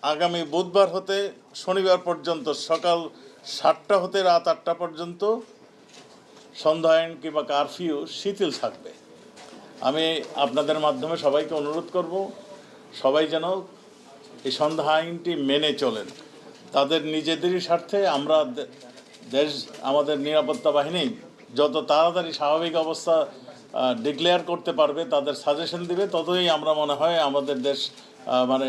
আগামী বুধবার হতে শনিবার পর্যন্ত সকাল 7টা হতে রাত 8টা পর্যন্ত সন্ধ্যা আইন কিংবা কারফিউ শিথিল থাকবে। আমি আপনাদের মাধ্যমে সবাইকে অনুরোধ করব, সবাই যেন এই সন্ধ্যা আইনটি মেনে চলেন। তাদের নিজেদেরই স্বার্থে আমরা আমাদের নিরাপত্তা বাহিনী যত তাড়াতাড়ি স্বাভাবিক অবস্থা ডিক্লেয়ার করতে পারবে, তাদের সাজেশন দিবে, ততই আমরা মনে হয় আমাদের দেশ মানে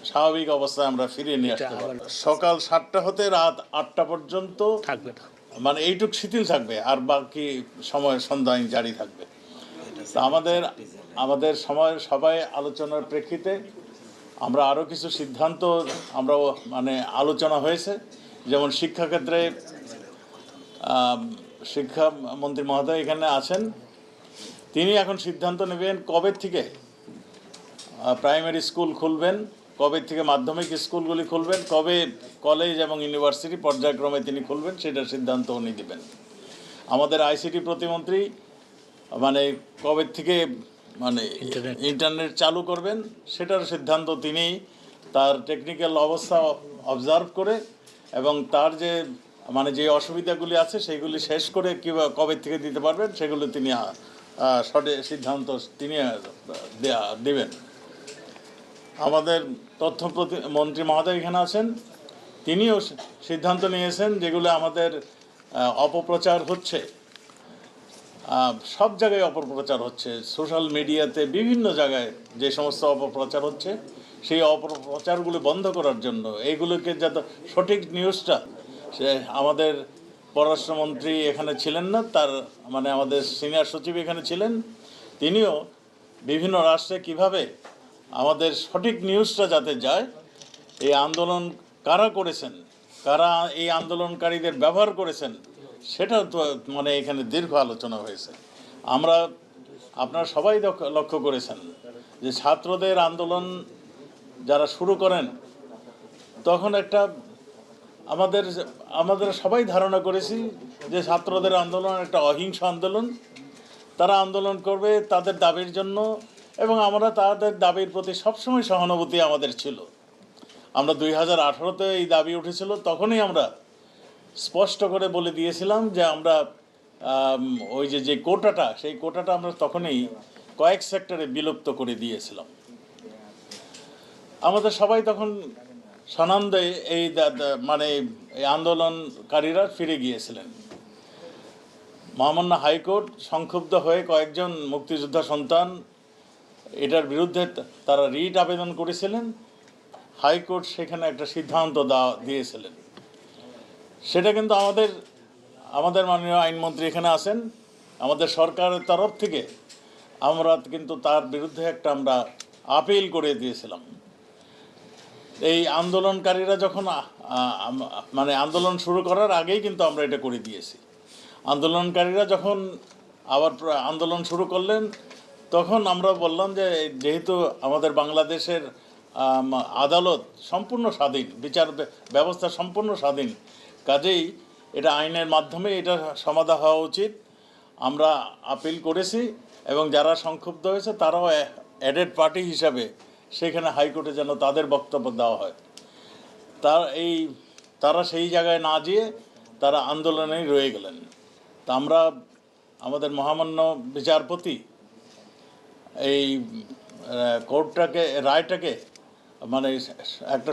স্বাভাবিক অবস্থায় আমরা ফিরিয়ে নিয়ে আসতে পারব। সকাল 7টা হতে রাত 8টা পর্যন্ত থাকবে, মানে এইটুক শিথিল থাকবে, আর বাকি সময় সন্ধ্যা আইন জারি থাকবে। তা আমাদের সময় সবাই আলোচনার প্রেক্ষিতে আমরা আরও কিছু সিদ্ধান্ত আমরা মানে আলোচনা হয়েছে, যেমন শিক্ষাক্ষেত্রে শিক্ষামন্ত্রী মহোদয় এখানে আছেন, তিনি এখন সিদ্ধান্ত নেবেন কবে থেকে প্রাইমারি স্কুল খুলবেন, কবে থেকে মাধ্যমিক স্কুলগুলি খুলবেন, কবে কলেজ এবং ইউনিভার্সিটি পর্যায়ক্রমে তিনি খুলবেন, সেটার সিদ্ধান্ত উনি দেবেন। আমাদের আইসিটি প্রতিমন্ত্রী মানে কবে থেকে মানে ইন্টারনেট চালু করবেন, সেটার সিদ্ধান্ত তিনি তার টেকনিক্যাল অবস্থা অবজার্ভ করে এবং তার যে মানে যে অসুবিধাগুলি আছে সেইগুলি শেষ করে কিংবা কবে থেকে দিতে পারবেন সেগুলো তিনি সঠিক সিদ্ধান্ত তিনি দেবেন। আমাদের তথ্য মন্ত্রী মহোদয় এখানে আছেন, তিনিও সিদ্ধান্ত নিয়েছেন যেগুলো আমাদের অপপ্রচার হচ্ছে, সব জায়গায় অপপ্রচার হচ্ছে, সোশ্যাল মিডিয়াতে বিভিন্ন জায়গায় যে সমস্ত অপপ্রচার হচ্ছে, সেই অপপ্রচারগুলো বন্ধ করার জন্য এইগুলোকে যাতে সঠিক নিউজটা, সে আমাদের পররাষ্ট্রমন্ত্রী এখানে ছিলেন না, তার মানে আমাদের সিনিয়র সচিব এখানে ছিলেন, তিনিও বিভিন্ন রাষ্ট্রে কিভাবে আমাদের সঠিক নিউজটা যাতে যায়, এই আন্দোলন কারা করেছেন, কারা এই আন্দোলনকারীদের ব্যবহার করেছেন, সেটাও তো মানে এখানে দীর্ঘ আলোচনা হয়েছে। আপনারা সবাই লক্ষ্য করেছেন যে ছাত্রদের আন্দোলন যারা শুরু করেন, তখন একটা আমাদের সবাই ধারণা করেছি যে ছাত্রদের আন্দোলন একটা অহিংস আন্দোলন, তারা আন্দোলন করবে তাদের দাবির জন্য, এবং আমরা তাদের দাবির প্রতি সবসময় সহানুভূতি আমাদের ছিল। আমরা 2018-তে এই দাবি উঠেছিল, তখনই আমরা স্পষ্ট করে বলে দিয়েছিলাম যে আমরা ওই যে কোটাটা, সেই কোটাটা আমরা তখনই কয়েক সেক্টরে বিলুপ্ত করে দিয়েছিলাম। আমাদের সবাই তখন সানন্দে এই মানে এই আন্দোলনকারীরা ফিরে গিয়েছিলেন। মহামান্য হাইকোর্ট সংক্ষুব্ধ হয়ে কয়েকজন মুক্তিযোদ্ধা সন্তান এটার বিরুদ্ধে তারা রিট আবেদন করেছিলেন, হাইকোর্ট সেখানে একটা সিদ্ধান্ত দিয়েছিলেন। সেটা কিন্তু আমাদের মাননীয় আইনমন্ত্রী এখানে আছেন, আমাদের সরকারের তরফ থেকে আমরা কিন্তু তার বিরুদ্ধে আমরা আপিল করে দিয়েছিলাম। এই আন্দোলনকারীরা যখন মানে আন্দোলন শুরু করার আগেই কিন্তু আমরা এটা করে দিয়েছি। আন্দোলনকারীরা যখন আবার আন্দোলন শুরু করলেন, তখন আমরা বললাম যে যেহেতু আমাদের বাংলাদেশের আদালত সম্পূর্ণ স্বাধীন, বিচার ব্যবস্থা সম্পূর্ণ স্বাধীন, কাজেই এটা আইনের মাধ্যমে এটা সমাধান হওয়া উচিত। আমরা আপিল করেছি এবং যারা সংক্ষুব্ধ হয়েছে তারাও অ্যাডেড পার্টি হিসাবে সেখানে হাইকোর্টে যেন তাদের বক্তব্য দেওয়া হয়, তারা সেই জায়গায় না যেয়ে তারা আন্দোলনেই রয়ে গেলেন। তা আমরা আমাদের মহামান্য বিচারপতি এই রায়টাকে মানে একটা